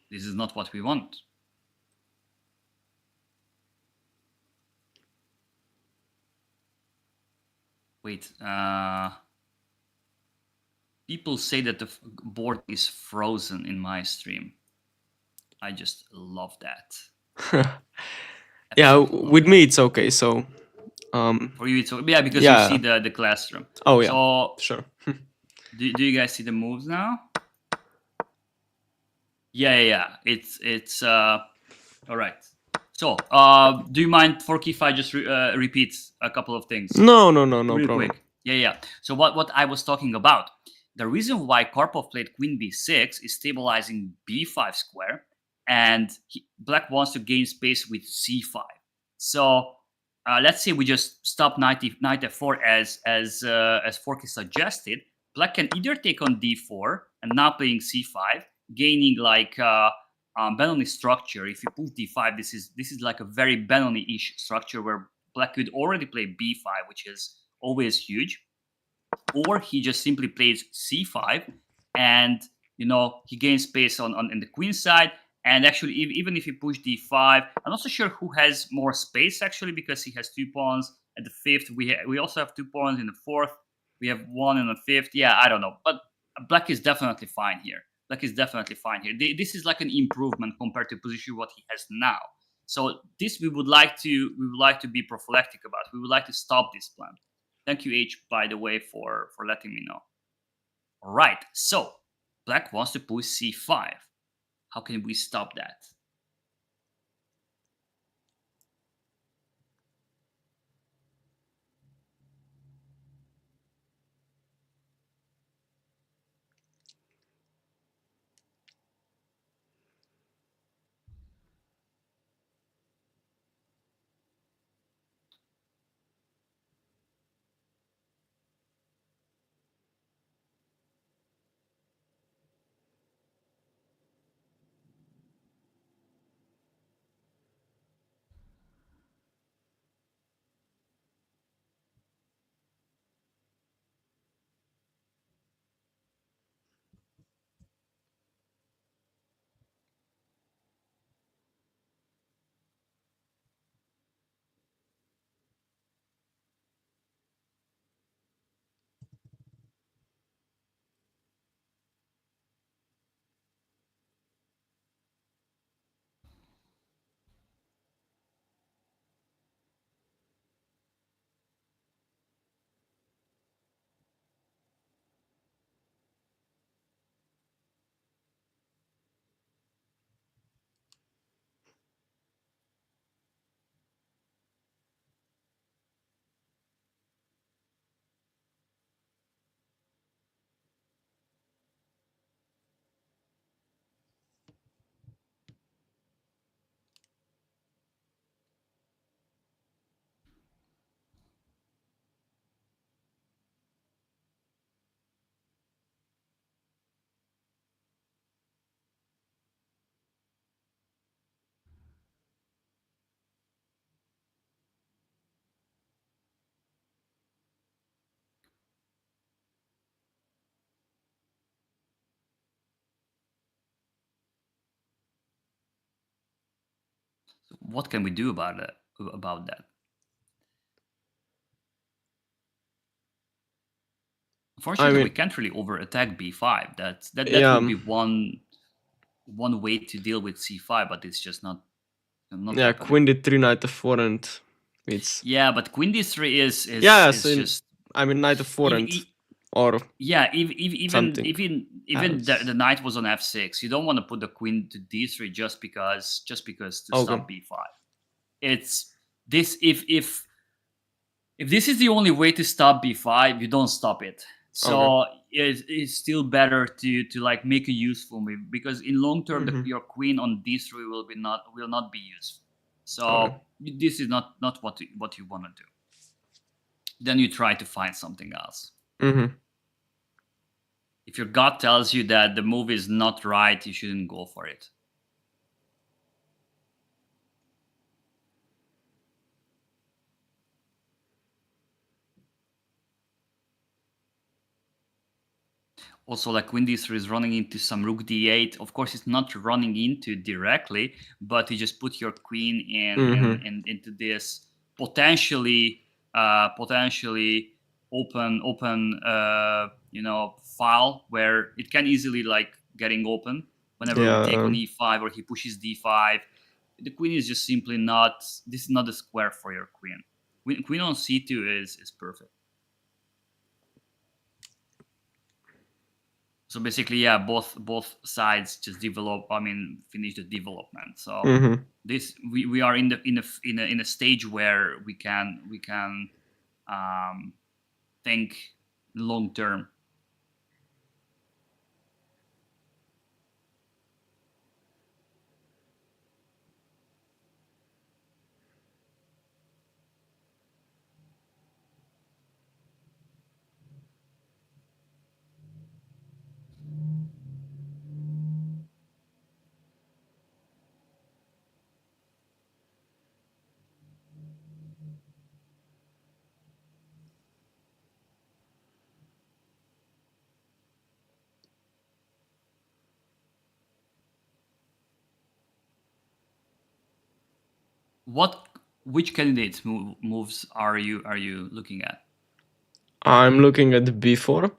This is not what we want. Wait, people say that the board is frozen in my stream. I just love that. Yeah, with me it's okay. So for you it's okay. Yeah, because yeah. you see the classroom. Oh yeah, so sure. do you guys see the moves now? Yeah. It's all right. So do you mind, Forky, if I just repeat a couple of things? No Real problem. quick. Yeah. So what I was talking about, the reason why Karpov played queen b6 is stabilizing b5 square, and black wants to gain space with c5. So let's say we just stop knight f4 as Forky suggested. Black can either take on d4 and now playing c5, gaining like Benoni structure. If you push d5, this is like a very Benoni-ish structure where black could already play b5, which is always huge. Or he just simply plays c5, and he gains space on the queen side. And actually, even if he push d5, I'm not so sure who has more space actually, because he has 2 pawns at the fifth. We also have 2 pawns in the fourth. We have 1 in the fifth. Yeah, I don't know, but black is definitely fine here. This is like an improvement compared to position what he has now. So this we would like to be prophylactic about. We would like to stop this plan. Thank you, H, by the way, for letting me know. All right, so black wants to push c5. How can we stop that? What can we do about that? Unfortunately, we can't really over attack b5. That would be one way to deal with c5, but it's just not yeah, queen d3, knight f4, and it's but queen d3 is just. I mean, knight f4 and or even the knight was on f6. You don't want to put the queen to d3 just because to stop b5. It's this if this is the only way to stop b5, you don't stop it. So it's still better to like make a useful move, because in long term your queen on d3 will not be useful. So this is not what you want to do. Then you try to find something else. If your gut tells you that the move is not right, you shouldn't go for it. Also, like queen d3 is running into some rook d8. Of course, it's not running into directly, but you just put your queen into this potentially open file where it can easily like getting open whenever we take on e5 or he pushes d5. The queen is just simply not. This is not a square for your queen. Queen on c2 is perfect. So basically, yeah, both sides just finish the development. So this we are in a stage where we can think long term. Which candidates moves are you looking at? I'm looking at b4.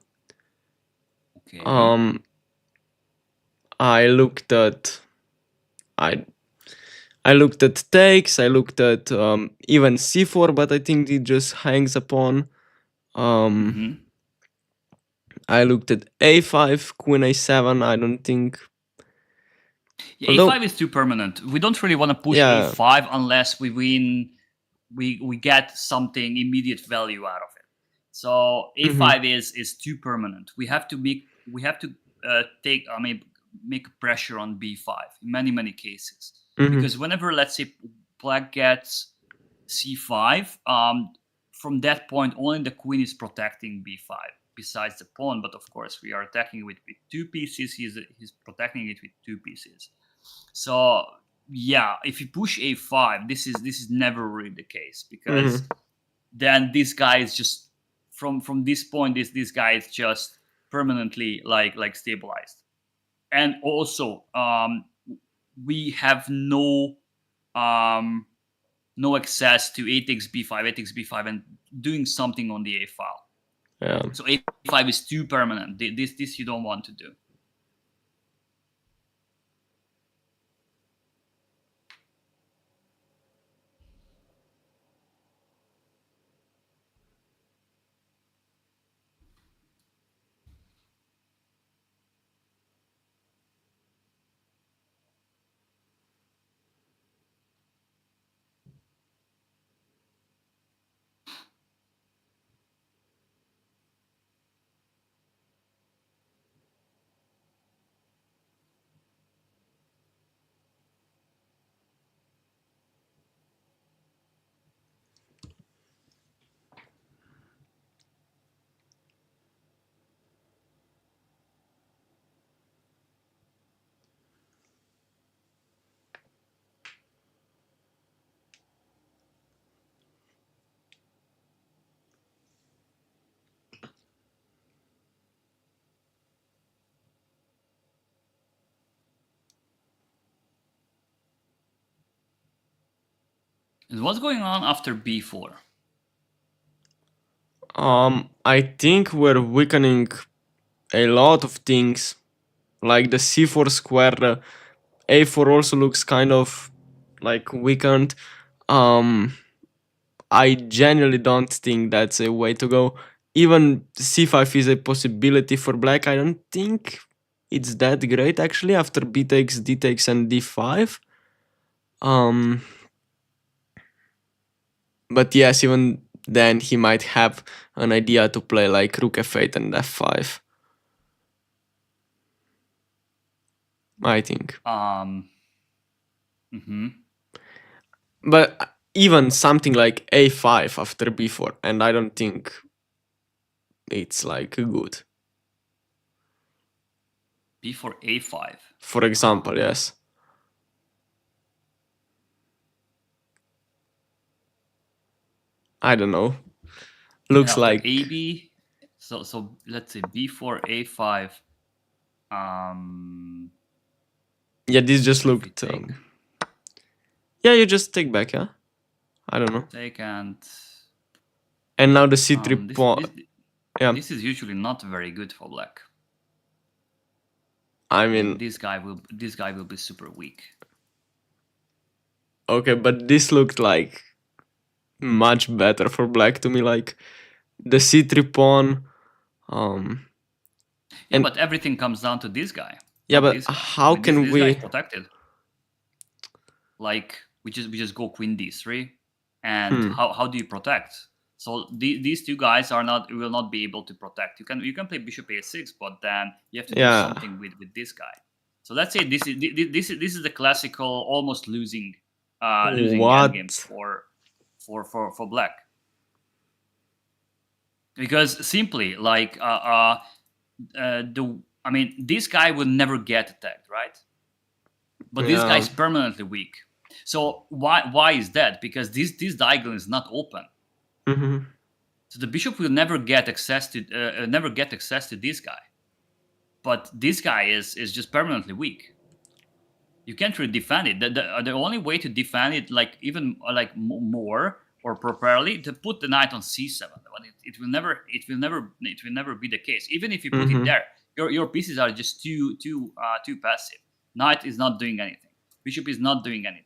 Okay. I looked at takes. I looked at even c4, but I think it just hangs upon. I looked at a5, queen a7. I don't think. Yeah, a5 is too permanent. We don't really want to push a5 unless we win. We get something immediate value out of it. So a5 is too permanent. We have to make pressure on b5 in many cases, because whenever, let's say, black gets c5, from that point only the queen is protecting b5 besides the pawn. But of course we are attacking with two pieces. He's protecting it with two pieces. So yeah, if you push a5, this is never really the case, because then this guy is just from this point, this guy is just permanently like stabilized. And also we have no access to a takes b5 and doing something on the a file. Yeah. So a5 is too permanent. This you don't want to do. And what's going on after b4? I think we're weakening a lot of things, like the c4 square. A4 also looks kind of like weakened. I genuinely don't think that's a way to go. Even c5 is a possibility for black. I don't think it's that great actually after b takes, d takes, and d5. But yes, even then he might have an idea to play like rook f8 and f5. I think. But even something like a5 after b4, and I don't think it's like good. b4 a5. For example, yes. I don't know. Looks after like ab So let's say b4, a5. Yeah, this just If we looked. take Yeah, you just take back, yeah. I don't know. take and now the c3 pawn. Yeah, this is usually not very good for black. I mean, This guy will be super weak. okay, but this looked like much better for black to me. Like the c3 pawn. Yeah, And but everything comes down to this guy. yeah, Not but this guy. how can this guy is we? protected. Like we just go queen d3, and how do you protect? So these two guys will not be able to protect. You can play bishop a6, but then you have to do something with this guy. So let's say this is the classical almost losing endgame for black, because simply like this guy will never get attacked, right? But this guy is permanently weak. So why is that? Because this diagonal is not open. So the bishop will never get access to this guy. But this guy is just permanently weak. You can't really defend it. The only way to defend it, like even like more or properly, to put the knight on c7. But it will never be the case. Even if you put it there, your pieces are just too passive. Knight is not doing anything. Bishop is not doing anything.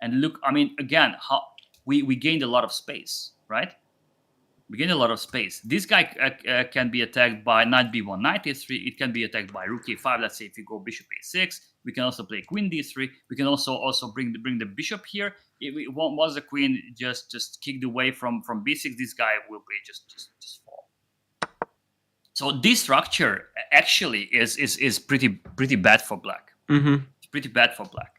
And look, I mean, again, how we gained a lot of space, right? We gained a lot of space. This guy can be attacked by knight b1, knight a3. It can be attacked by rook a5. Let's say if you go bishop a6, we can also play queen d3. We can also bring the bishop here. Once the queen just kicked away from b6, this guy will be just fall. So this structure actually is pretty bad for black. It's pretty bad for black.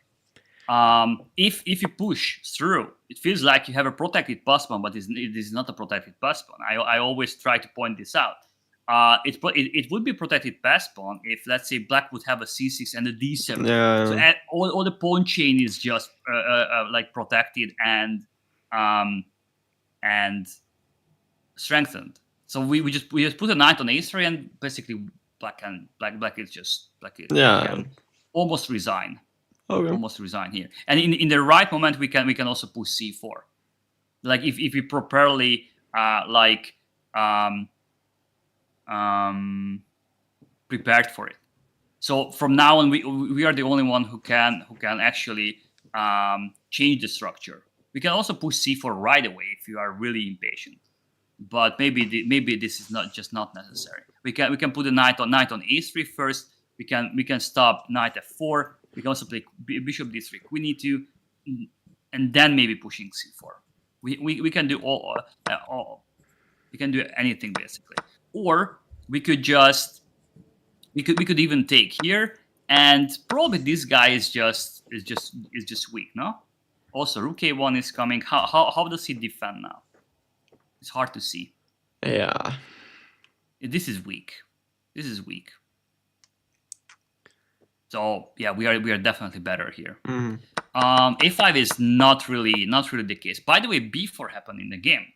If you push through, it feels like you have a protected passpawn, but it is not a protected passpawn. I always try to point this out. It would be protected passpawn if, let's say, black would have a c6 and a d7. Yeah. So all the pawn chain is just like protected and strengthened. So we just put a knight on a3, and basically black is almost resign. Okay. Almost resign here. And in the right moment, we can also push c4. Like if we properly prepared for it. So from now on, we are the only one who can actually change the structure. We can also push c4 right away if you are really impatient. But maybe this is not necessary. We can put a knight on a3 first. We can stop knight f4. We can also play bishop d3, queen e2, and then maybe pushing c4. We can do all. We can do anything basically, or we could even take here, and probably this guy is just weak. No, also rook a1 is coming. How does he defend now? It's hard to see. Yeah. This is weak. This is weak. So yeah, we are definitely better here. A5 is not really the case. By the way, b4 happened in the game.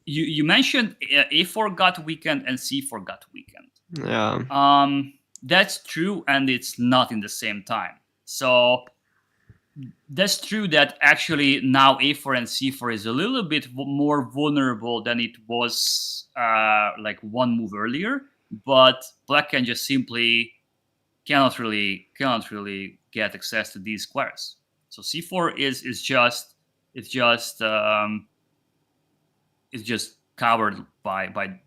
You mentioned a4 got weakened and c4 got weakened. Yeah. That's true, and it's not in the same time. So that's true that actually now a4 and c4 is a little bit more vulnerable than it was like one move earlier. But black can just simply cannot really get access to these squares. So c4 is just covered by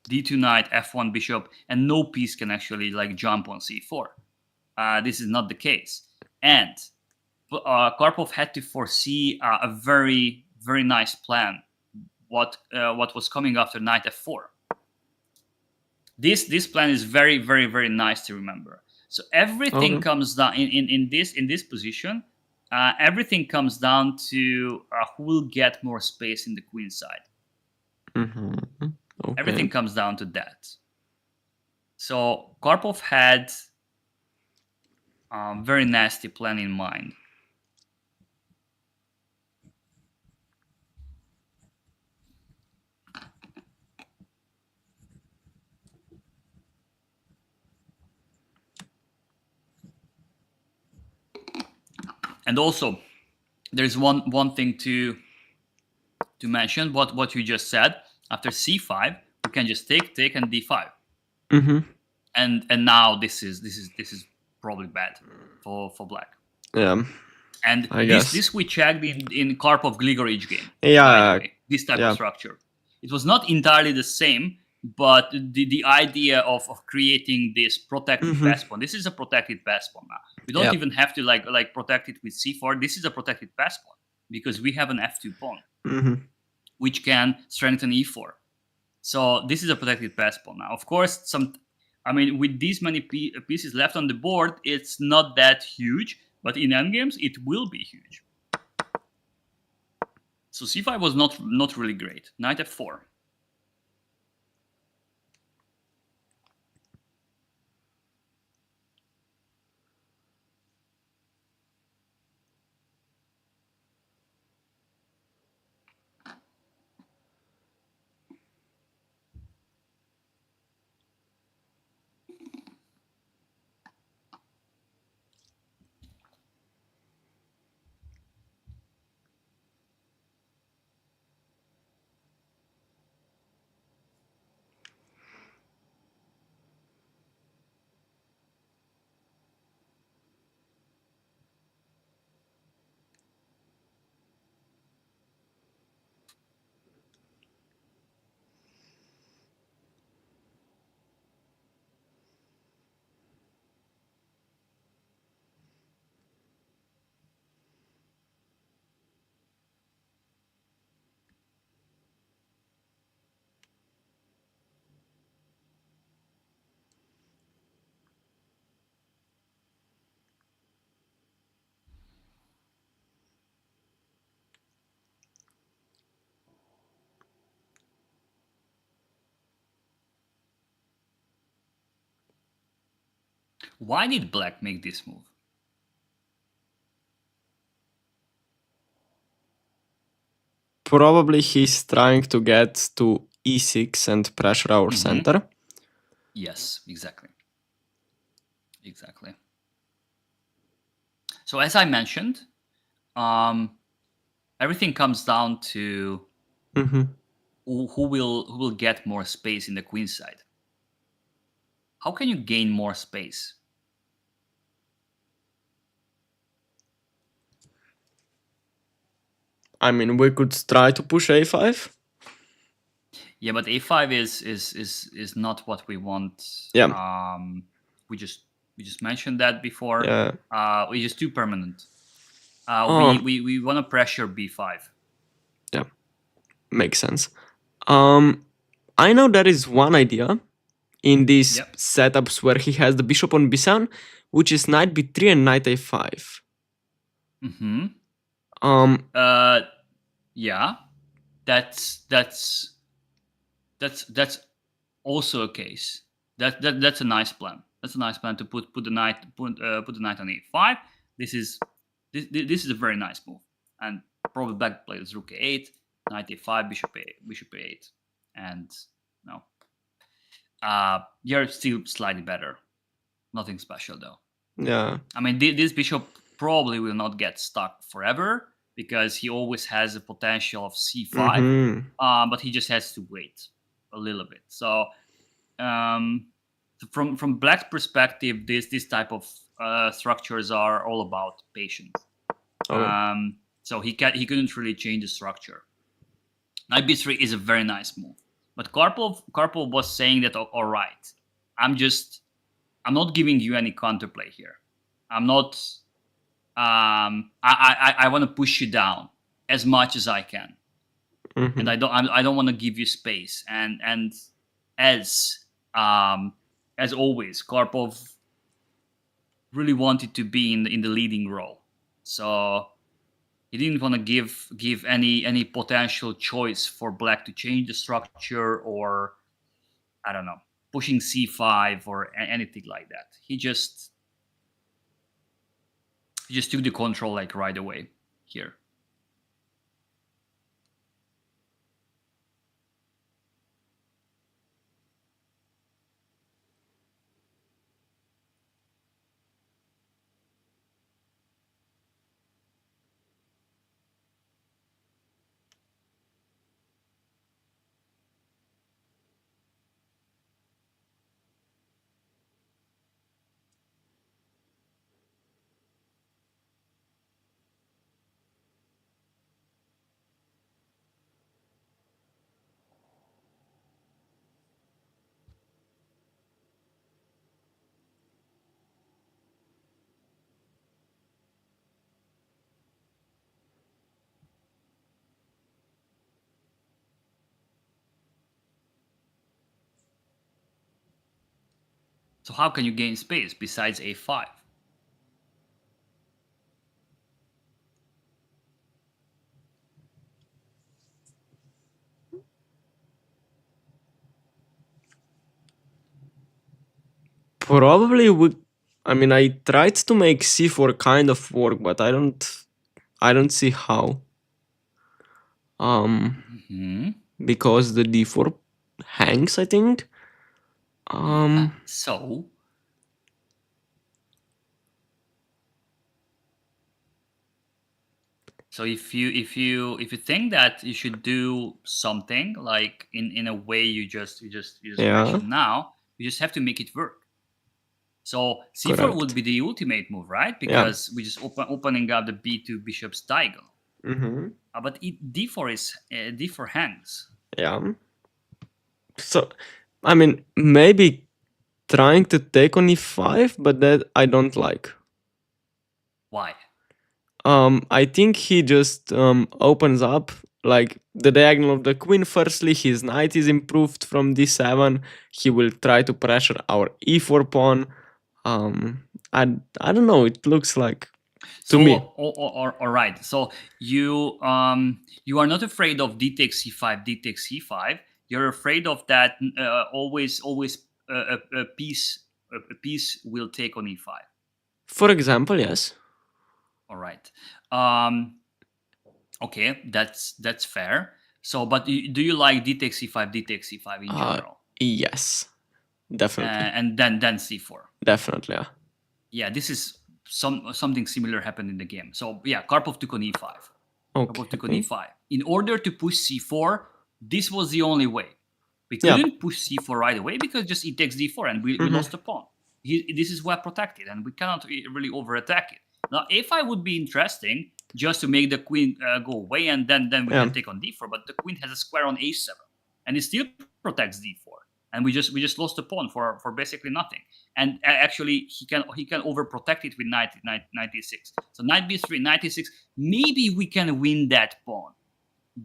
d2 knight, f1 bishop, and no piece can actually like jump on c4. This is not the case, and Karpov had to foresee a very nice plan. What was coming after knight f4? This plan is very nice to remember. So everything comes down in this position. Everything comes down to who will get more space in the queen side. Everything comes down to that. So Karpov had a very nasty plan in mind. And also, there's one thing to mention. What you just said. After c5, we can just take and d5. Mm-hmm. And now this is probably bad for black. Yeah. And I guess. this we checked in Karpov Grigorich game. Yeah. By the way, this type Yeah. of structure. It was not entirely the same, but the idea of creating this protected Mm-hmm. pass pawn. This is a protected pass pawn now. We don't Yeah. even have to like protect it with c4. This is a protected pass pawn because we have an f2 pawn, Mm-hmm. which can strengthen e4. So this is a protected pass pawn now. Of course, with these many pieces left on the board, it's not that huge. But in endgames, it will be huge. So c5 was not really great. Knight f4. Why did black make this move? Probably he's trying to get to e6 and pressure our center. Yes, exactly. Exactly. So as I mentioned, everything comes down to who will get more space in the queen side. How can you gain more space? I mean, we could try to push a5. Yeah, but a5 is not what we want. Yeah. We just mentioned that before. Yeah. It's just too permanent. Oh. We want to pressure b5. Yeah, makes sense. I know there is one idea in these Yep. setups where he has the bishop on b7, which is knight b3 and knight a5. Yeah, that's also a case. That's a nice plan. That's a nice plan to put the knight on a5. This is a very nice move, and probably black plays rook a8, knight a5, bishop a8, and no. You're still slightly better. Nothing special though. Yeah. I mean, this bishop probably will not get stuck forever because he always has a potential of c5, but he just has to wait a little bit. So, from Black's perspective, this type of structures are all about patience. Okay. So he couldn't really change the structure. Knight b3 is a very nice move, but Karpov was saying that all right, I'm not giving you any counterplay here. I'm not. I want to push you down as much as I can, and I don't want to give you space. And as always, Karpov really wanted to be in the leading role, so he didn't want to give any potential choice for black to change the structure, or I don't know, pushing c5 or anything like that. He just took the control like right away here. So how can you gain space besides a5? Probably would. I mean, I tried to make c4 kind of work, but I don't see how. Because the d4 hangs, I think. So if you think that you should do something like in a way you just Yeah. mentioned now, you just have to make it work. So c4 Correct. would be the ultimate move, right? Because we just opening up the b2 bishop's diagonal. But d4 is d4 hangs. Yeah. So, I mean, maybe trying to take on e5, but that I don't like. Why? I think he just opens up like the diagonal of the queen. Firstly, his knight is improved from d7. He will try to pressure our e4 pawn. I don't know. It looks like to me. All right. So you are not afraid of d takes c5, d takes c5. You're afraid of that always a piece will take on e5. For example, yes. All right. Okay, that's fair. So, but do you like d takes c5, d takes c5 in general? Yes, definitely. And then c4. Definitely, yeah. Yeah, this is something similar happened in the game. So yeah, Karpov took on e5. Karpov took on Okay. e5. In order to push c4, this was the only way. We couldn't push c4 right away because just e takes d4 and we lost the pawn. This is well protected and we cannot really overattack it. Now a5 would be interesting just to make the queen go away and then we can take on d4. But the queen has a square on a7 and it still protects d4. And we just lost the pawn for basically nothing. And actually, he can overprotect it with knight 96. So knight b3, 96. Maybe we can win that pawn,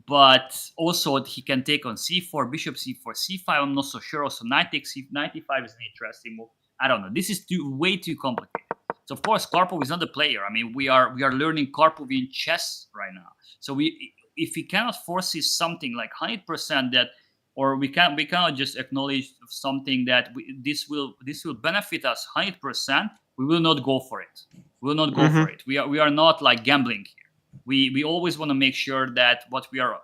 but also he can take on c4, bishop c4, c5. I'm not so sure. Also, knight takes c95 is an interesting move. I don't know. This is way too complicated. So of course, Karpov is not a player. I mean, we are learning Karpovian chess right now. So if we cannot foresee something like 100% that, or we cannot just acknowledge something that this will benefit us 100%. We will not go for it. We will not go for it. We are not like gambling here. We always want to make sure that what we are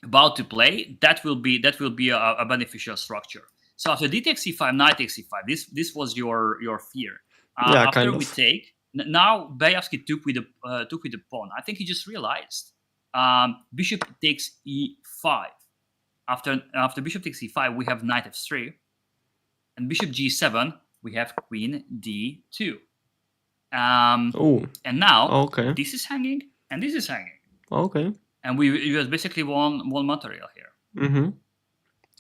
about to play, that will be a beneficial structure. So after d takes c5, knight takes c5. This was your fear. After we take, now Bayevsky took with the pawn. I think he just realized. Bishop takes e5. After bishop takes e5, we have knight f3, and bishop g7. We have queen d2. And now this is hanging and this is hanging. Okay. And we just basically won material here.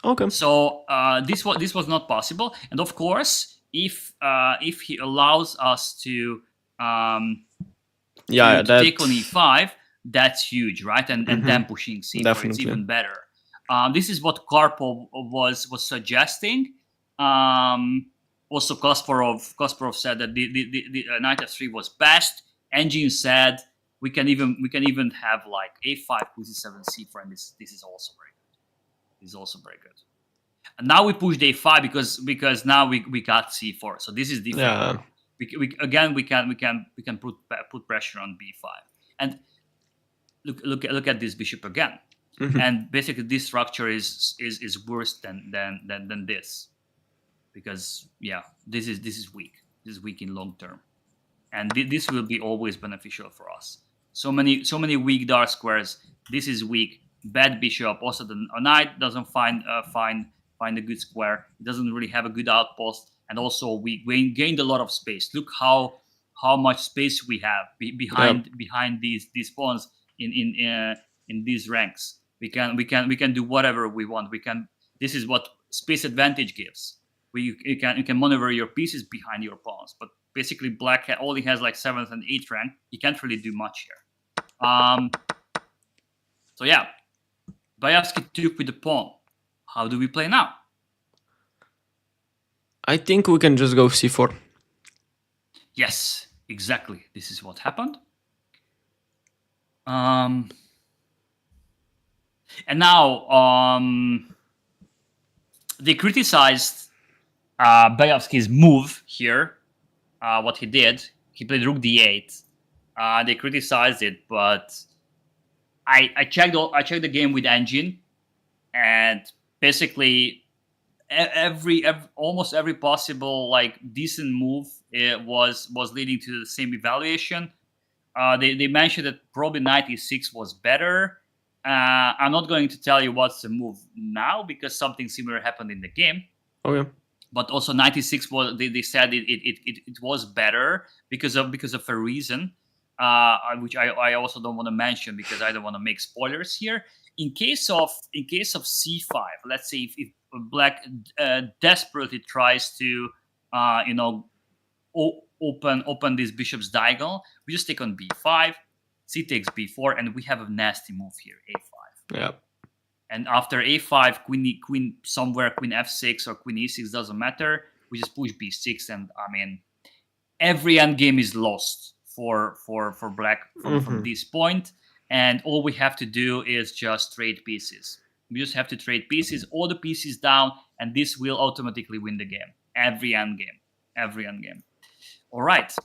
Okay. So this was not possible. And of course, if he allows us to take on e5, that's huge, right? And then pushing c4, definitely. It's even better. This is what Karpov was suggesting. Also, Kasparov said that the knight f3 was best. Engine said we can even have like a5, queen c7, c4, and this is also very good. This is also very good. And now we pushed a5 because now we got c4. So this is different. Yeah. We can put pressure on b5. And look at this bishop again. And basically this structure is worse than this, because yeah, this is weak. This is weak in long term, and this will be always beneficial for us. So many weak dark squares. This is weak. Bad bishop. Also, the knight doesn't find a good square. It doesn't really have a good outpost, and also we gained a lot of space. Look how much space we have behind these pawns in these ranks. We can do whatever we want. This is what space advantage gives. You can maneuver your pieces behind your pawns, but basically black only has like 7th and 8th rank. You can't really do much here. So yeah, Bayevsky took with the pawn. How do we play now? I think we can just go c4. Yes, exactly. This is what happened. And now they criticized Belyavsky's move here. What he did, he played rook d8. They criticized it, but I checked the game with Engine, and basically almost every possible like decent move was leading to the same evaluation. They mentioned that probably knight e6 was better. I'm not going to tell you what's the move now because something similar happened in the game. Okay. But also 96 was they said it was better because of a reason, which I also don't want to mention because I don't want to make spoilers here. In case of c5, let's say if black desperately tries to open this bishop's diagonal, we just take on b5, c takes b4, and we have a nasty move here, a5. Yeah. And after a5, queen somewhere, queen f6 or queen e6, doesn't matter. We just push b6, and I mean, every endgame is lost for black from this point. And all we have to do is just trade pieces. We just have to trade pieces, all the pieces down, and this will automatically win the game. Every endgame. All right.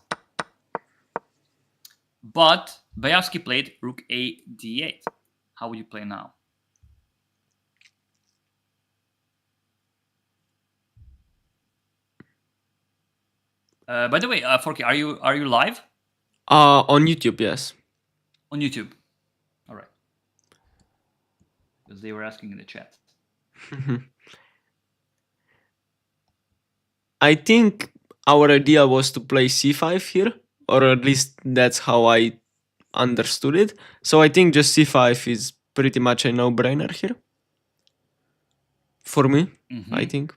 But Belyavsky played rook a d8. How would you play now? By the way, Forky, are you live? On YouTube, yes. On YouTube. All right. Because they were asking in the chat. I think our idea was to play c5 here, or at least that's how I understood it. So I think just c5 is pretty much a no-brainer here. For me, I think.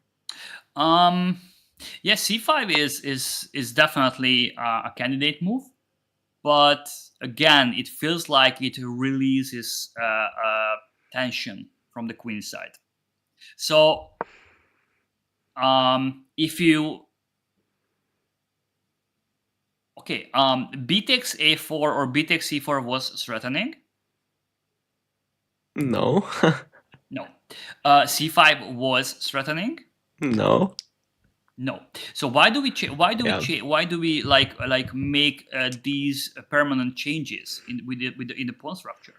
Yeah, c5 is definitely a candidate move, but again, it feels like it releases tension from the queen side. So if you b takes a4 or b takes c4 was threatening. No. No. c5 was threatening. No. No. So why do we like make these permanent changes in the pawn structure?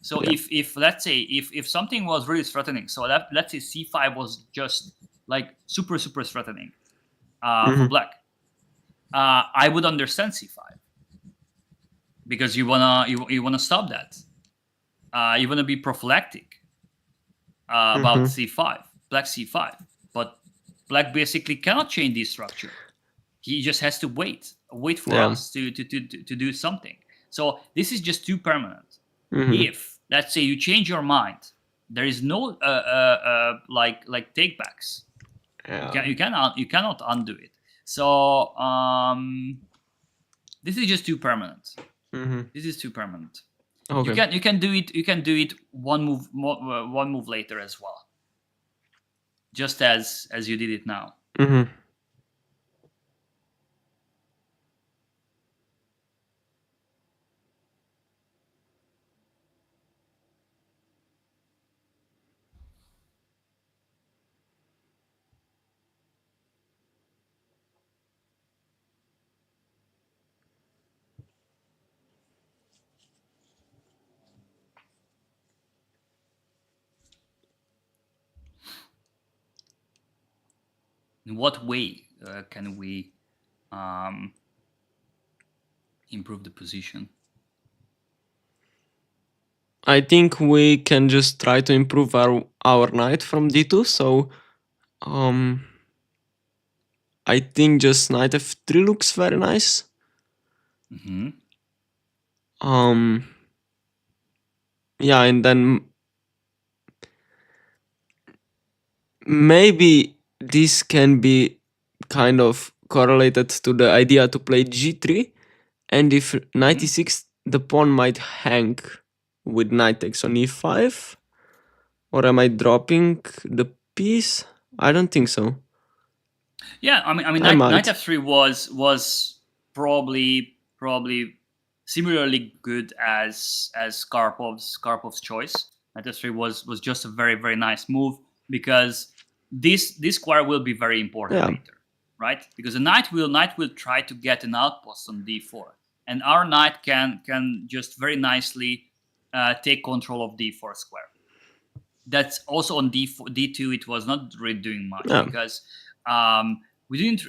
So if let's say if something was really threatening, so let's say c5 was just like super threatening for black, I would understand c5 because you wanna stop that. You wanna be prophylactic about c5, black c5, but black basically cannot change this structure. He just has to wait for us to do something. So this is just too permanent. If let's say you change your mind, there is no like takebacks. You cannot undo it. So this is just too permanent. This is too permanent. Okay. You can do it. You can do it one move later as well. Just as you did it now. In what way can we improve the position? I think we can just try to improve our knight from d2. So I think just knight f3 looks very nice. Yeah, and then maybe this can be kind of correlated to the idea to play g3, and if knight e6, the pawn might hang with knight takes on e5. Or am I dropping the piece? I don't think so. Yeah, I mean, I knight might. f3 was probably similarly good as Karpov's choice. Knight f3 was just a very nice move because this square will be very important Yeah. later, right? Because the knight will try to get an outpost on d4, and our knight can just very nicely take control of d4 square. That's also on d2. It was not really doing much Yeah. because we didn't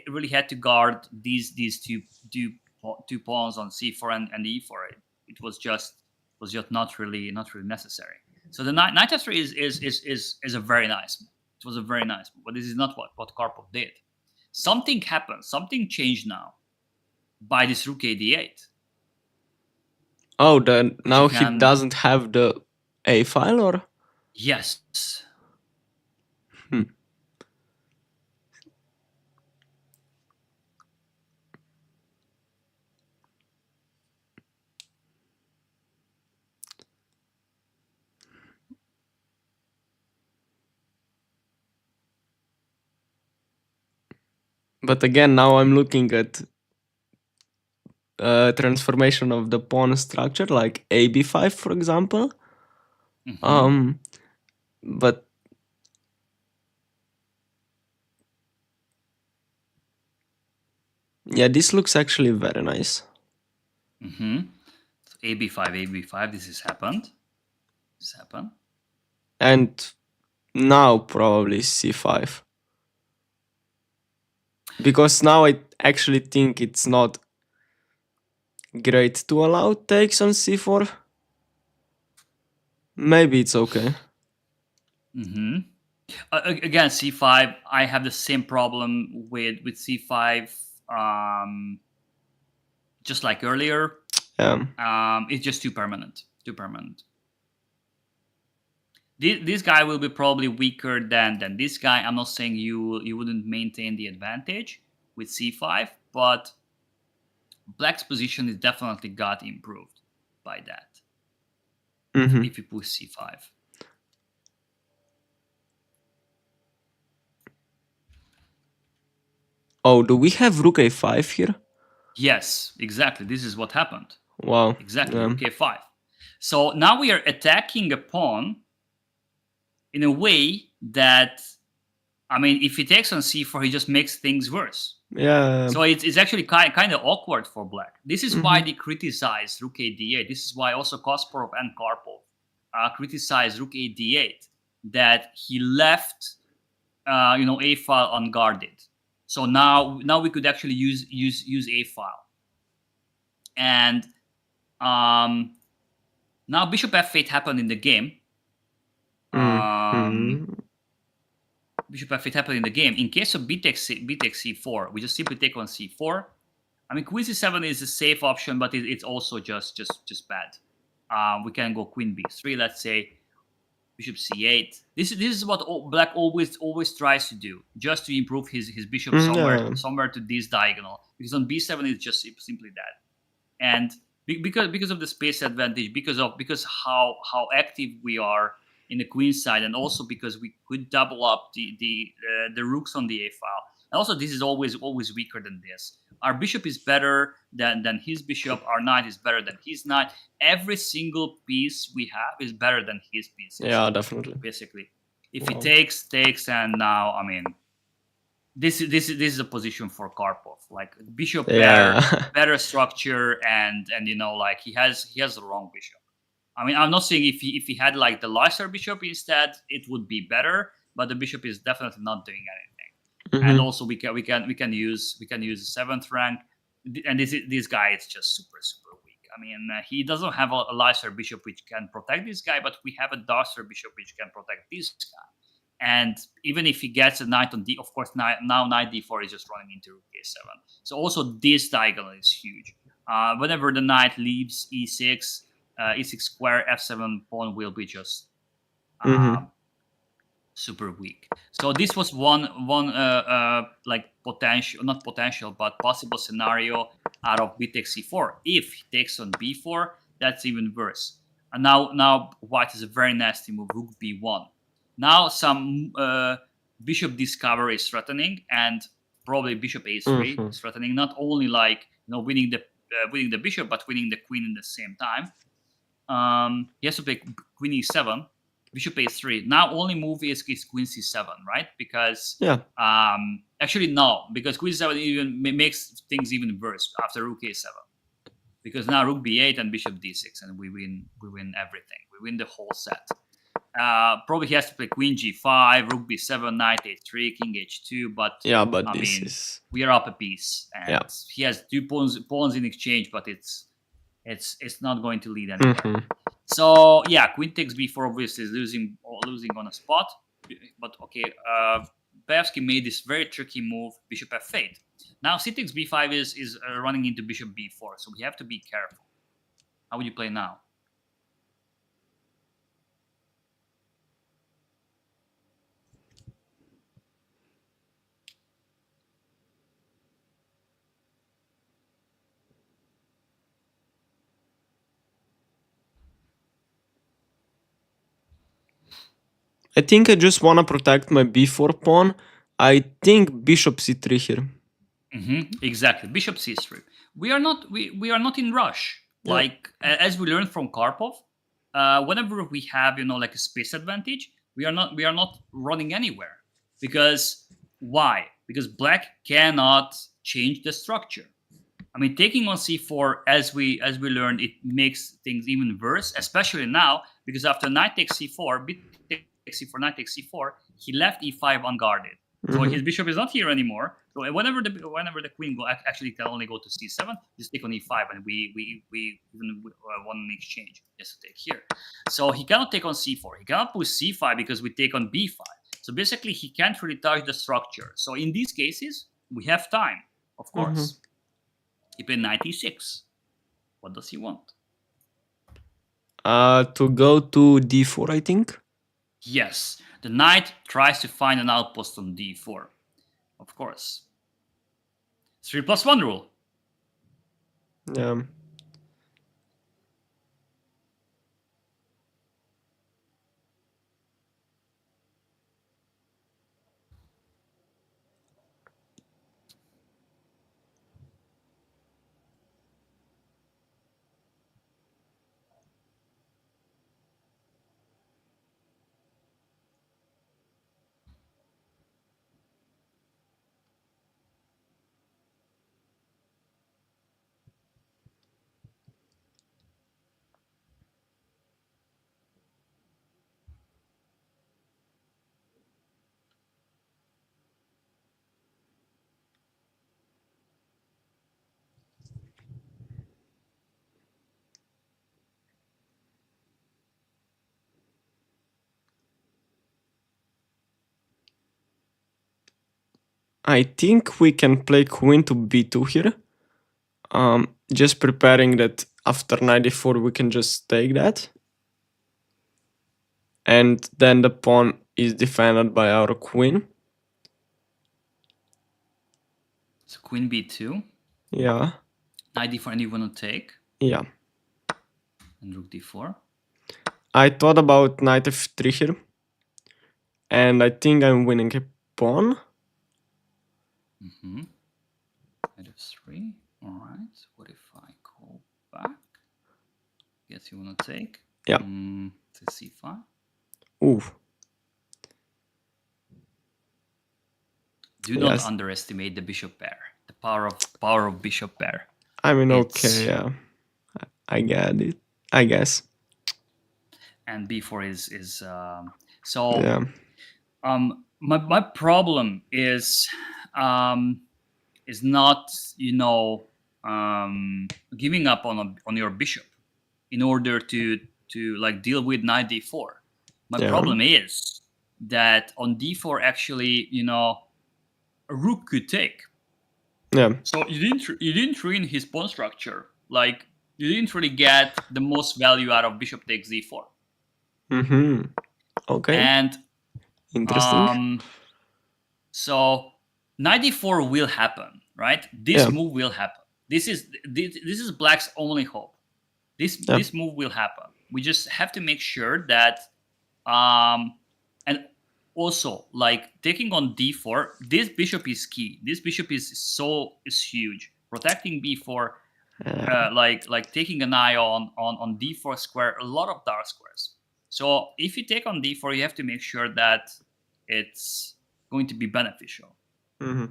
really had to guard these two pawns on c4 and e4. It was just not really necessary. So the knight f3 is a very nice move. It was a very nice move, but this is not what Karpov did. Something happened. Something changed now by this rook a d8. Oh, then now he Can doesn't have the a file, or? yes. Hmm. But again, now I'm looking at transformation of the pawn structure, like AB5, for example. Mm-hmm. But yeah, this looks actually very nice. Mm-hmm. So AB5. This has happened. And now probably C5. Because now I actually think it's not great to allow takes on C4. Maybe it's okay. Mm-hmm. Again, C5. I have the same problem with C5. Just like earlier, Yeah. it's just too permanent. This guy will be probably weaker than this guy. I'm not saying you wouldn't maintain the advantage with C5, but Black's position is definitely got improved by that. Mm-hmm. If you push C5. Oh, do we have rook a5 here? Yes, exactly. This is what happened. Wow. Exactly, rook a5. So now we are attacking a pawn in a way that, I mean, if he takes on c4, he just makes things worse. Yeah. So it's actually kind of awkward for Black. This is why Mm-hmm. they criticize rook a d8. This is why also Kasparov and Karpov criticized rook a d8, that he left a file unguarded. So now we could actually use a file. And now bishop f8 happened in the game. Bishop f8 happened in the game. In case of b takes c4, we just simply take on c4. I mean, queen c7 is a safe option, but it's also just bad. We can go queen b3, let's say, bishop c8. This is what Black always tries to do, just to improve his bishop somewhere to this diagonal, because on b7 it's just simply that. And because of the space advantage, because how active we are in the queen side, and also because we could double up the rooks on the a file. And also, this is always weaker than this. Our bishop is better than his bishop. Our knight is better than his knight. Every single piece we have is better than his pieces. Yeah, definitely. Basically, if he takes, and now, I mean, this is a position for Karpov. Like, bishop better structure, and like he has the wrong bishop. I mean, I'm not saying if he had like the lesser bishop instead, it would be better, but the bishop is definitely not doing anything. And also we can use the 7th rank, and this guy is just super weak. I mean, he doesn't have a lesser bishop which can protect this guy, but we have a darker bishop which can protect this guy. And even if he gets a knight on d, of course, now knight d4 is just running into rook a7. So also this diagonal is huge. Whenever the knight leaves e6, e6 square, f7 pawn will be just super weak. So this was one like not potential, but possible scenario out of b takes c4. If he takes on b4, that's even worse. And now white is a very nasty move, rook b1. Now some bishop discover is threatening, and probably bishop a3 is threatening. Not only like winning the bishop, but winning the queen in the same time. He has to play queen e7, bishop a3. Now only move is queen c7, right? Because actually no, because queen c7 even makes things even worse after rook a7. Because now rook b8 and bishop d6, and we win everything. We win the whole set. Probably he has to play queen g5, rook b7, knight a3, king h2. But we are up a piece, and he has two pawns in exchange, but it's not going to lead anywhere. So yeah, queen takes b4 obviously is losing on a spot. But okay, Bevsky made this very tricky move, bishop f8. Now c takes b5 is running into bishop b4, so we have to be careful. How would you play now? I think I just want to protect my b4 pawn. I think bishop c3 here. Exactly, bishop c3. We are not in rush. Like as we learned from Karpov, whenever we have like a space advantage, we are not running anywhere. Because why? Because black cannot change the structure. I mean, taking on c4, as we learned, it makes things even worse, especially now, because after knight takes c4, b takes c4, knight takes c4, he left e5 unguarded. So his bishop is not here anymore. So whenever the queen actually can only go to c7, just take on e5, and we even won an exchange just to take here. So he cannot take on c4. He cannot push c5 because we take on b5. So basically, he can't really touch the structure. So in these cases, we have time, of course. He played knight e6. What does he want? To go to d4, I think. Yes, the knight tries to find an outpost on d4. Of course. 3+1 rule. Yeah. I think we can play queen to b2 here. Just preparing that after knight d4 we can just take that. And then the pawn is defended by our queen. So queen b2. Yeah. Knight d4, and you want to take? Yeah. And rook d4. I thought about knight f3 here. And I think I'm winning a pawn. Knight f3. Alright. What if I go back? Guess you want to take? Yeah. To c5. Ooh. Do not underestimate the bishop pair. The power of bishop pair. I mean, okay, yeah. I get it, I guess. And b4 is so. Yeah. My problem is not giving up on your bishop in order to like deal with knight d4. My problem is that on d4 actually a rook could take. Yeah. So you didn't ruin his pawn structure. Like you didn't really get the most value out of bishop takes d4. Okay. And interesting. So knight d4 will happen, right? This move will happen. This is black's only hope. This move will happen. we just have to make sure that, and also like taking on d4, this bishop is key. This bishop is huge. Protecting b4, like taking an eye on d4 square, a lot of dark squares. So if you take on d4, you have to make sure that it's going to be beneficial. Mm-hmm.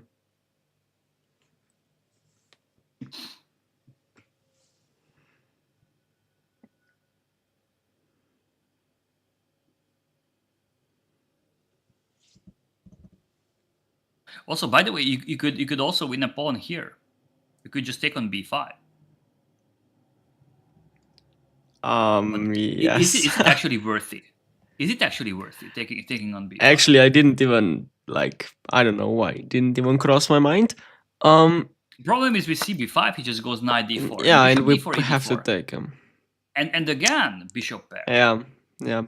Also, by the way, you could also win a pawn here. You could just take on b5. Yes. Is it actually worthy? Is it actually worthy taking on b5? Actually, I didn't even I don't know why. It didn't even cross my mind. Problem is with cb5, he just goes knight d4. Yeah, and and we d4, have to e4. take him. And again, bishop pair. Yeah,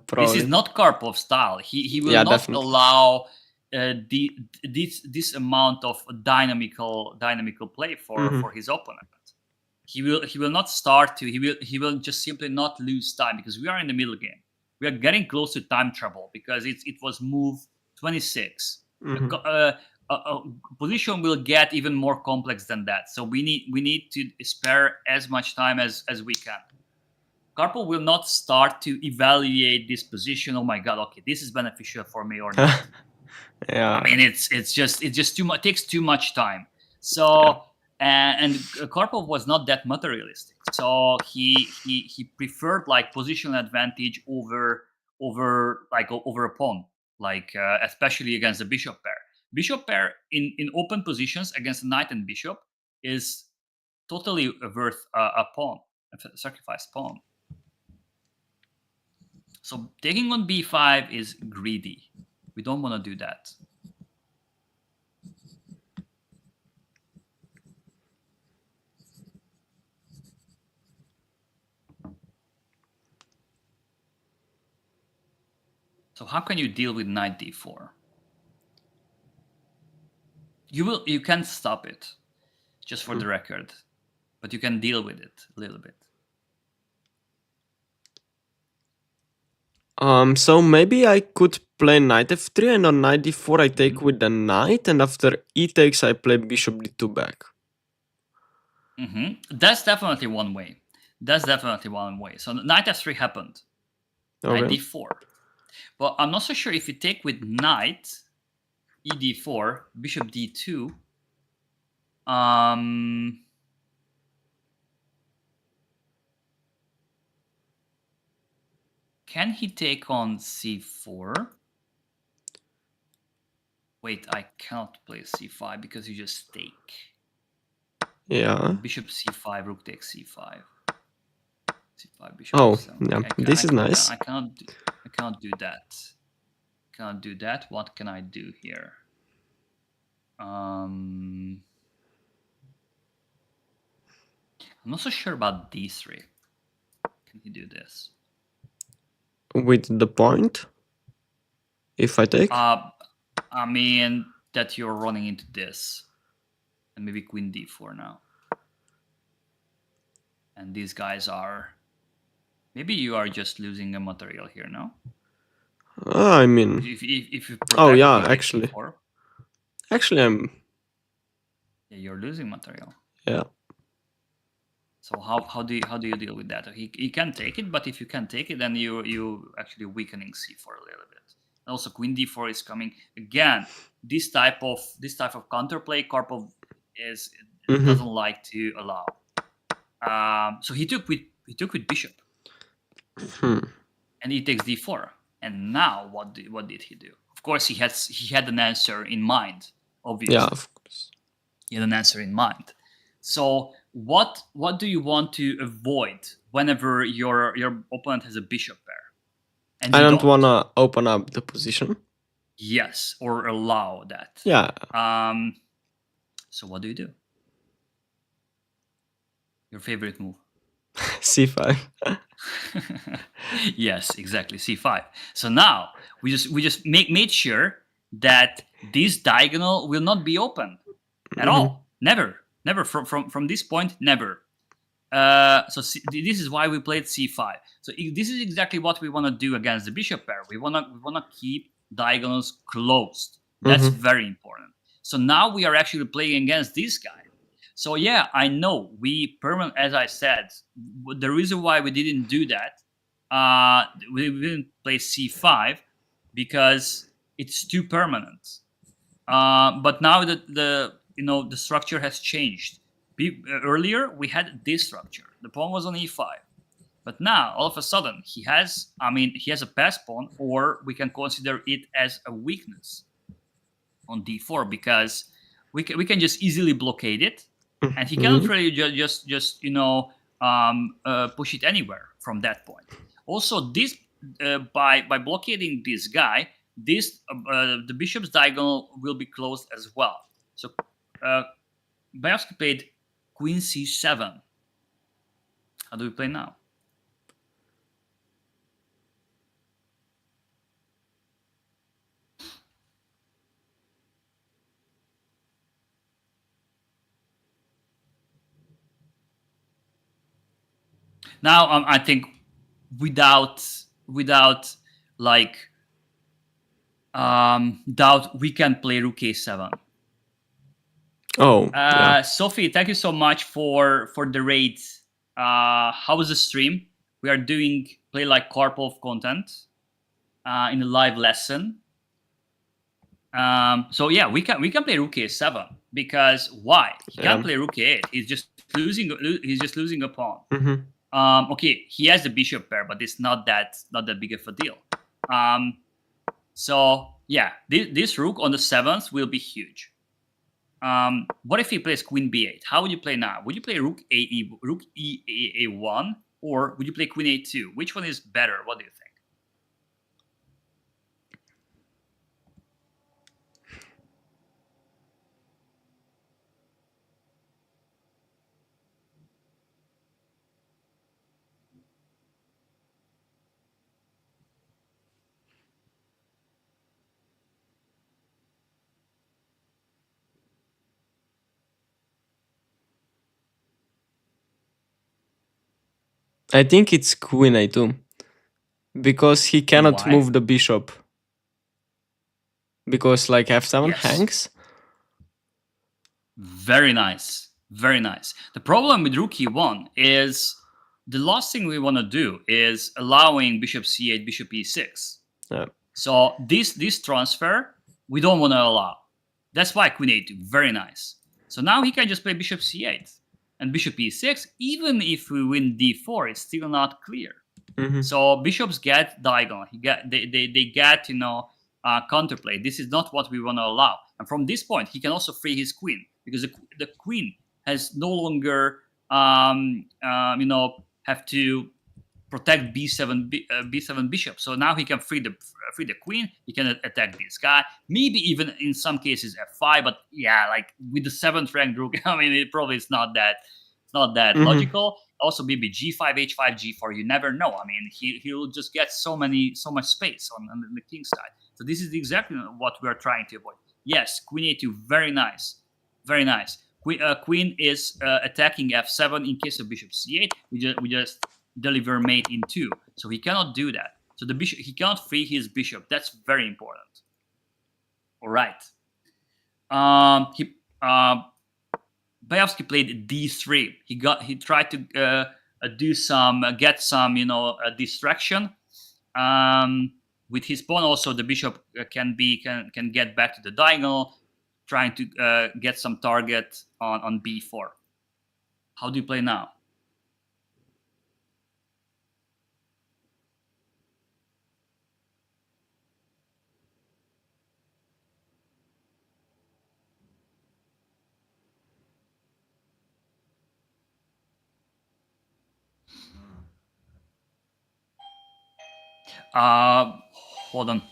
probably. This is not Karpov style. He will not definitely allow this amount of dynamical play for his opponent. He will not start to. He will just simply not lose time, because we are in the middle game. We are getting close to time trouble, because it was move 26. Position will get even more complex than that. So we need to spare as much time as we can. Karpov will not start to evaluate this position. Oh my god, okay, this is beneficial for me or not. Yeah. I mean, it's just too much. Takes too much time. So and Karpov was not that materialistic. So he preferred like positional advantage over a pawn, like especially against the bishop pair. Bishop pair in open positions against a knight and bishop is totally worth a pawn, a sacrifice pawn. So taking on b5 is greedy. We don't want to do that. So how can you deal with knight d4? You can't stop it, just for the record, but you can deal with it a little bit. So maybe I could play knight f3, and on knight d4 I take with the knight, and after e takes I play bishop d2 back. That's definitely one way. So knight f3 happened. Okay. Knight d4. But I'm not so sure if you take with knight, e d4, bishop d2. Can he take on c4? Wait, I cannot play c5 because you just take. Yeah. Bishop c5, rook takes c5. C5, bishop Oh, f7. yeah. Okay, This is nice. I cannot do that. Cannot do that. What can I do here? I'm not so sure about d3. Can he do this? With the point? If I take? I mean that you're running into this. And maybe queen d4 now. And these guys are... Maybe you are just losing a material here, no? I mean... If you protect, oh, yeah, you actually. c4. Actually, I'm... Yeah, you're losing material. Yeah. So how do you deal with that? He can take it, but if you can't take it, then you actually weakening c4 a little bit. And also queen d4 is coming again. This type of counterplay, Karpov doesn't like to allow. So he took with bishop, and he takes d4. And now what did he do? Of course, he had an answer in mind. Obviously, yeah, of course. He had an answer in mind. So what do you want to avoid whenever your opponent has a bishop pair? And I don't want to open up the position. Yes, or allow that. Yeah. So what do you do? Your favorite move? c5. Yes, exactly, c5. So now we just made sure that this diagonal will not be open at all. Never from this point, never. this is why we played c5. So this is exactly what we want to do against the bishop pair. We wanna keep diagonals closed. That's very important. So now we are actually playing against this guy. So yeah, I know as I said, the reason why we didn't do that, we didn't play c5 because it's too permanent. But now that the structure has changed. Earlier we had this structure. The pawn was on e5, but now all of a sudden he has a pass pawn, or we can consider it as a weakness on d4 because we can just easily blockade it, and he cannot really just push it anywhere from that point. Also, this by blockading this guy, the bishop's diagonal will be closed as well. So Bánusz played queen c7. How do we play now? Now I think without like doubt, we can play rook a7. Oh, yeah. Sophie, thank you so much for the raid. How was the stream? We are doing play like Karpov content in a live lesson. So yeah, we can play rook a7 because why? He can't play rook a8. He's just losing a pawn. Okay, he has the bishop pair, but it's not that big of a deal. So yeah, this rook on the 7th will be huge. What if he plays queen b8? How would you play now? Would you play rook a1, or would you play queen a2? Which one is better? What do you think? I think it's queen a2 because he cannot Why? move the bishop. Because like f7 hangs. Very nice. Very nice. The problem with rook e1 is the last thing we want to do is allowing bishop c8, bishop e6. Yeah. So this transfer we don't want to allow. That's why queen a2. Very nice. So now he can just play bishop c8 and bishop e6. Even if we win d4, it's still not clear. So bishops get diagonal. They get counterplay. This is not what we want to allow. And from this point, he can also free his queen because the queen has no longer have to protect b7 bishop. So now he can free the queen. He can attack this guy. Maybe even in some cases f5. But yeah, like with the 7th ranked rook, I mean, it probably is not that logical. Also, maybe g5, h5, g4. You never know. I mean, he'll just get so much space on the king side. So this is exactly what we are trying to avoid. Yes, queen a2, very nice, very nice. Queen is attacking f7 in case of bishop c8. We just deliver mate in 2, so he cannot do that. So the bishop, he cannot free his bishop. That's very important. All right. Bánusz played d3. He tried to get some distraction with his pawn. Also, the bishop can get back to the diagonal, trying to get some target on b4. How do you play now? Hold on.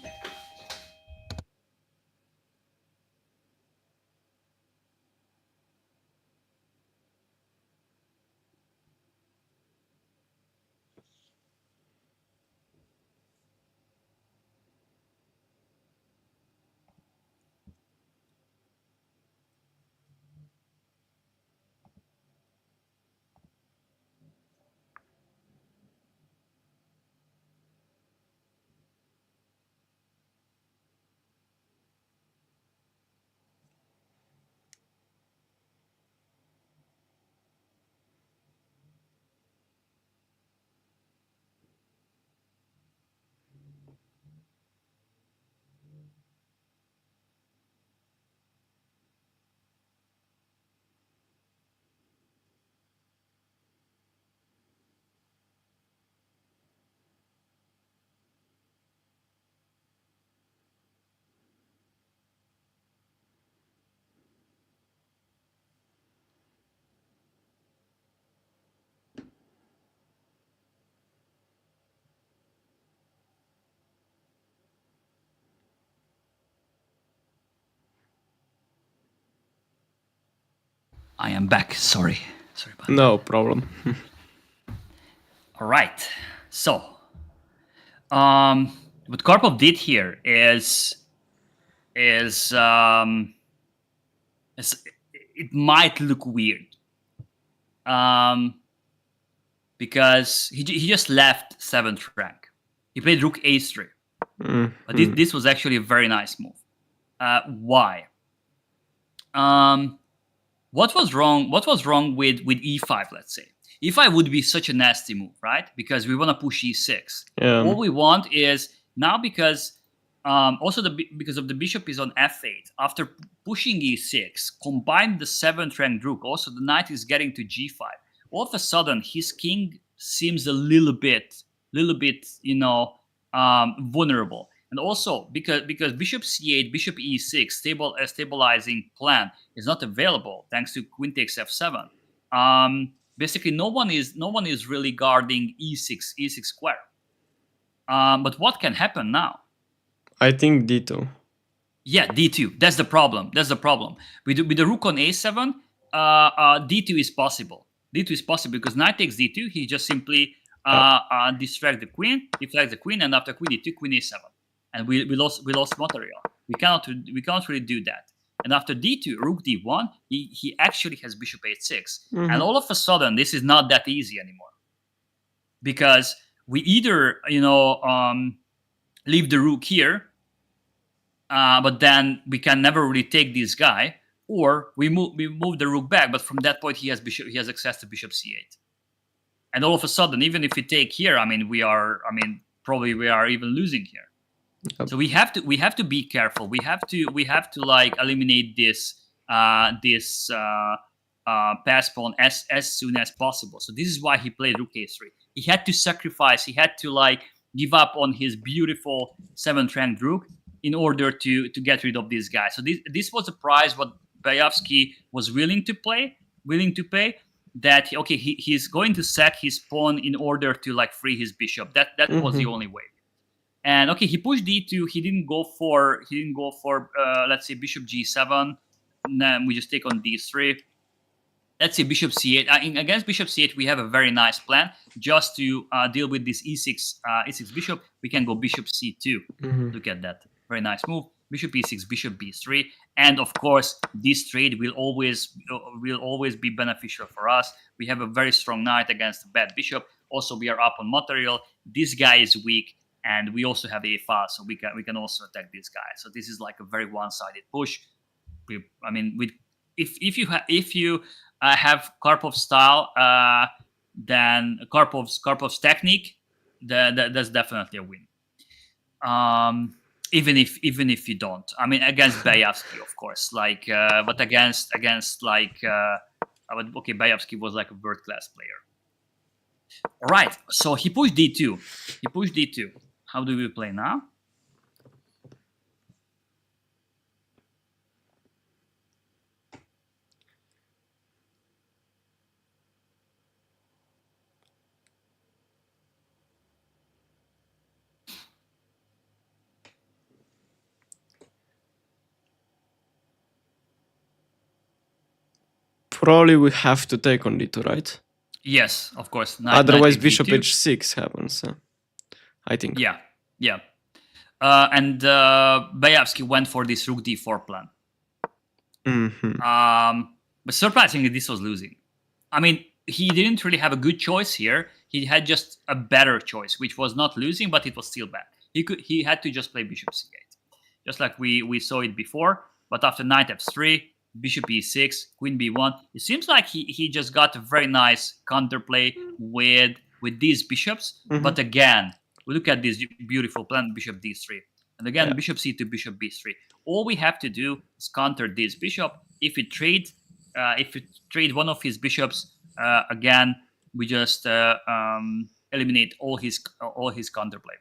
I am back. Sorry about that. No problem. All right. So, what Karpov did here is it might look weird, because he just left 7th rank. He played Rook A3, but this was actually a very nice move. Why? What was wrong? What was wrong with E5? Let's say E5 would be such a nasty move, right? Because we want to push E6. Yeah. All we want is now, because also because of the bishop is on F8. After pushing E6, combine the 7th rank rook. Also, the knight is getting to G5. All of a sudden, his king seems a little bit, vulnerable. And also because bishop c8, bishop e6, stabilizing plan is not available thanks to queen takes f7. Basically, no one is really guarding e6 square. But what can happen now? I think d2. Yeah, d2. That's the problem. With the rook on a7, d2 is possible. D2 is possible because knight takes d2. He just simply distract the queen. He flags the queen, and after queen d2, queen a7, and we lost material. We cannot really do that. And after d2, rook d1, he actually has bishop h6, and all of a sudden this is not that easy anymore, because we either leave the rook here, but then we can never really take this guy, or we move the rook back, but from that point he has access to bishop c8, and all of a sudden, even if we take here, probably we are even losing here. Yep. So we have to be careful. We have to like eliminate this pass pawn as soon as possible. So this is why he played rook a3. He had to sacrifice. He had to like give up on his beautiful 7th rank rook in order to get rid of this guy. So this was a price what Bayevsky was willing to pay. That he's going to sack his pawn in order to like free his bishop. That was the only way. And he pushed d2. He didn't go for let's say bishop g7. And then we just take on d3. Let's say bishop c8. Against bishop c8, we have a very nice plan. Just to deal with this e6 bishop, we can go bishop c2. Look at that, very nice move. Bishop e6, bishop b3, and of course this trade will always be beneficial for us. We have a very strong knight against a bad bishop. Also, we are up on material. This guy is weak. And we also have a5, so we can also attack this guy. So this is like a very one-sided push. If you have Karpov's style, then Karpov's technique, that's definitely a win. Even if you don't, against Bayevsky, of course. But against Bayevsky was like a world-class player. All right, so he pushed d2. How do we play now? Probably we have to take on d2, right? Yes, of course. Otherwise, bishop h6 happens. I think. Yeah. And Bayevsky went for this rook d4 plan. But surprisingly, this was losing. He didn't really have a good choice here. He had just a better choice, which was not losing, but it was still bad. He had to just play bishop c8, just like we saw it before. But after knight f3, bishop e6, queen b1, it seems like he just got a very nice counterplay with these bishops. But again, we look at this beautiful plan, bishop d3. And again, bishop c2, bishop b3. All we have to do is counter this bishop. If we trade one of his bishops, again, we just eliminate all his counterplay.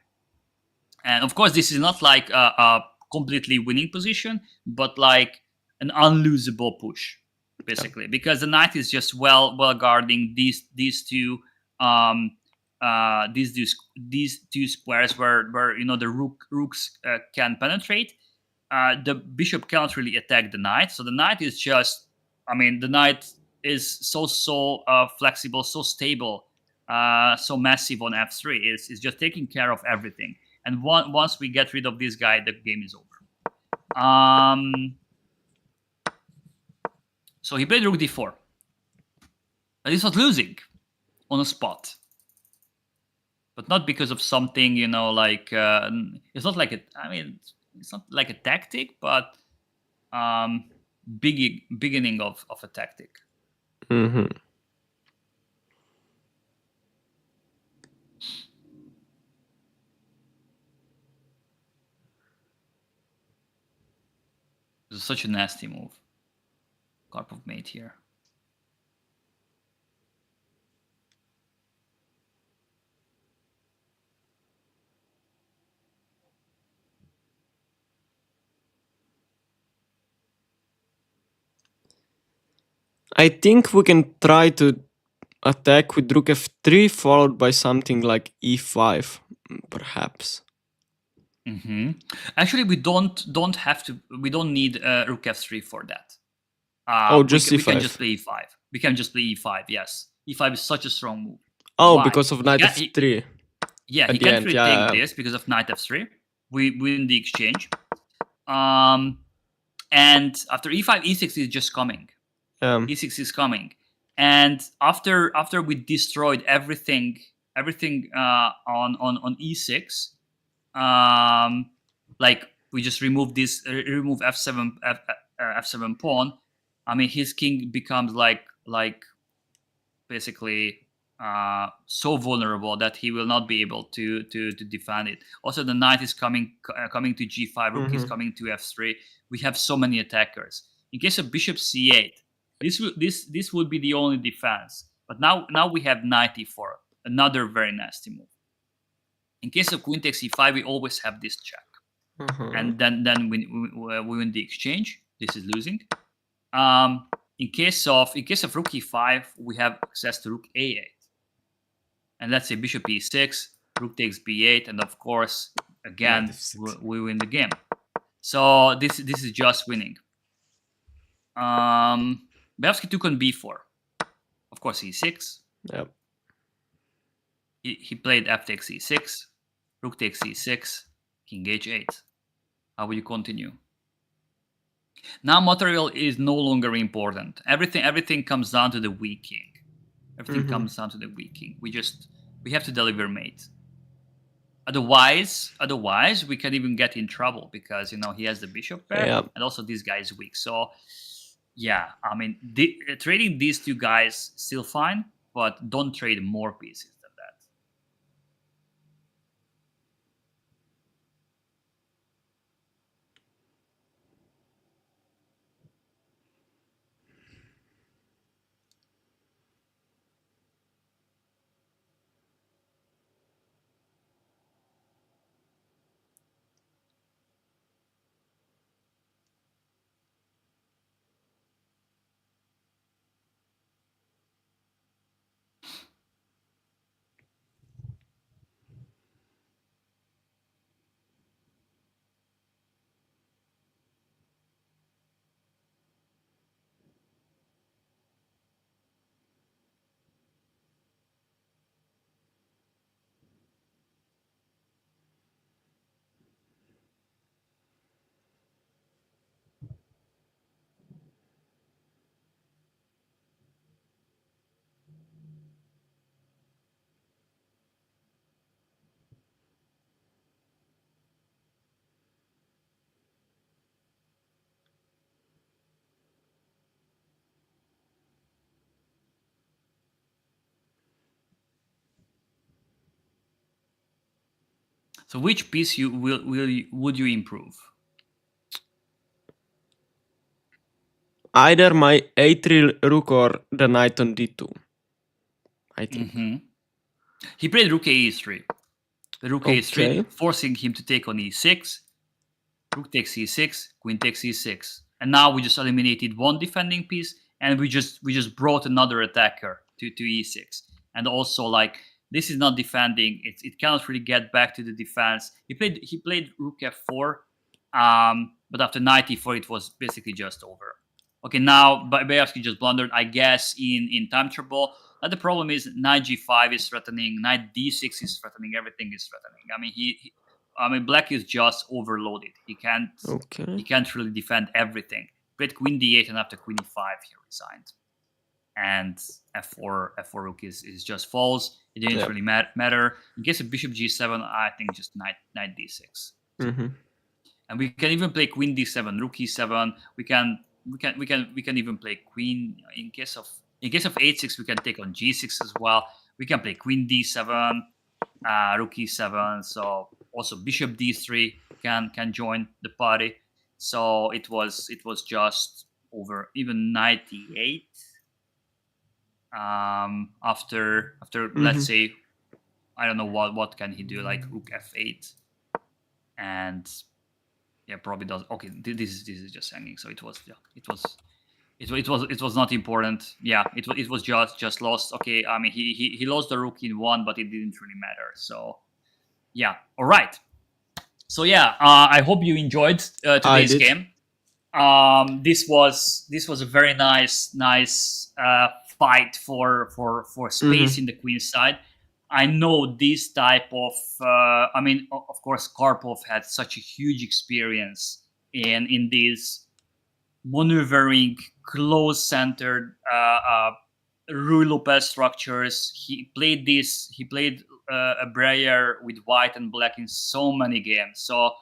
And of course, this is not like a completely winning position, but like an unlosable push, basically, because the knight is just well guarding these two squares where the rooks can penetrate. The bishop cannot really attack the knight, so the knight is just the knight is so flexible, so stable, so massive on f3. Is just taking care of everything. And once we get rid of this guy, the game is over. So he played rook d4, but he's not losing on a spot. But not because of something, you know, like it's not like it's not like a tactic, but beginning of a tactic. Mm-hmm. This is such a nasty move. Karpov mate here. I think we can try to attack with rook f3 followed by something like e5, perhaps. Mm-hmm. Actually, we don't have to. We don't need rook f3 for that. Just we e5. can just play e5. We can just play e5. Yes, e5 is such a strong move. Oh, Why? because of knight f3. Yeah, he At the can't end, really yeah. take this because of knight f3. We win the exchange. And after e5, e6 is just coming. E6 is coming, and after we destroyed everything on e6, like we just remove this, remove f7 f7 pawn. I mean, his king becomes like basically so vulnerable that he will not be able to defend it. Also, the knight is coming to g5, rook is coming to f3. We have so many attackers. In case of bishop c8, this would be the only defense. But now we have knight e4, another very nasty move. In case of queen takes e5, we always have this check, and then we win the exchange. This is losing. In case of rook e5, we have access to rook a8, and let's say bishop e6, rook takes b8, and of course again we win the game. So this is just winning. Bevsky took on b4. Of course, e6. Yep. He played f takes e6, rook takes e6, king h8. How will you continue? Now material is no longer important. Everything comes down to the weak king. Everything comes down to the weak king. We have to deliver mate. Otherwise we can even get in trouble because he has the bishop pair, and also this guy is weak. So yeah, I mean, trading these two guys still fine, but don't trade more pieces than that. So which piece would you improve? Either my a3 rook or the knight on d2. I think. He played rook a3. The rook a3, forcing him to take on e6. Rook takes e6, queen takes e6, and now we just eliminated one defending piece, and we just brought another attacker to e6. And also, like, this is not defending; it cannot really get back to the defense. He played rook f4, but after knight e4, it was basically just over. Okay, now Bayevsky just blundered, I guess, in time trouble. But the problem is knight g5 is threatening, knight d6 is threatening, everything is threatening. I mean, black is just overloaded. He can't really defend everything. Played queen d8, and after queen e5, he resigned. And f4 rook is just false. It didn't really matter. In case of bishop g7, I think just knight d6. And we can even play queen d7, rook e7. We can even play queen in case of h6. We can take on g6 as well. We can play queen d7, rook e7. So also bishop d3 can join the party. So it was just over. Even knight e8. After let's say, I don't know what can he do, like rook f8, and yeah, probably does. Okay, this is just hanging. So it was not important. Yeah, it was just lost. Okay, I mean he lost the rook in one, but it didn't really matter. So yeah, all right. So yeah, I hope you enjoyed today's game. This was a very nice fight for space in the queen side. I know this type of I mean, of course, Karpov had such a huge experience in these maneuvering, close-centered Ruy Lopez structures. He played a Breyer with white and black in so many games. So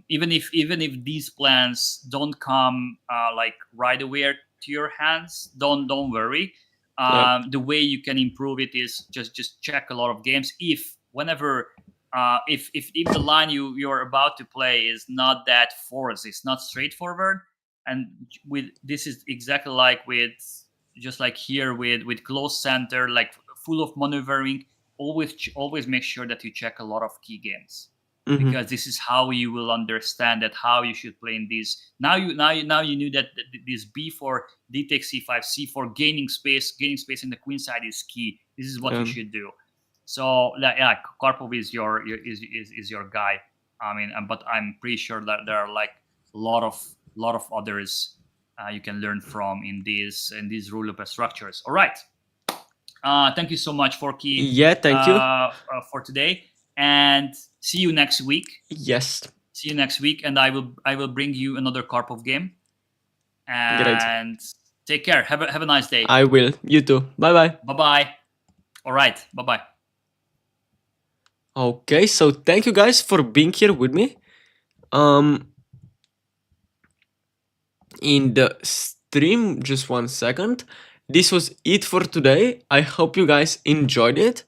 even if these plans don't come like right away to your hands, don't worry. The way you can improve it is just check a lot of games. If the line you're about to play is not that forced, it's not straightforward, and this is exactly like just like here with close center, like full of maneuvering. Always make sure that you check a lot of key games. Because this is how you will understand that how you should play in these. Now you knew that this b4, d takes c5, c4, gaining space in the queen side is key. This is what you should do. So yeah, Karpov is your guy. I mean, but I'm pretty sure that there are like a lot of others you can learn from in these Ruy Lopez structures. All right. Thank you so much, Forky. Yeah, thank you for today. And see you next week. Yes. See you next week, and I will bring you another Karpov game. And take care. Have a nice day. I will. You too. Bye. Bye. All right. Bye. Okay, so thank you guys for being here with me. In the stream, just 1 second. This was it for today. I hope you guys enjoyed it.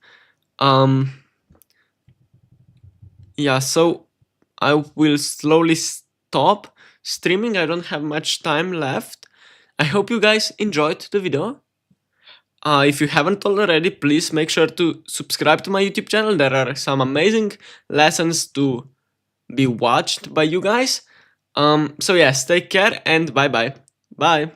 Yeah, so I will slowly stop streaming. I don't have much time left. I hope you guys enjoyed the video. If you haven't already, please make sure to subscribe to my YouTube channel. There are some amazing lessons to be watched by you guys. So yes, take care and bye. Bye.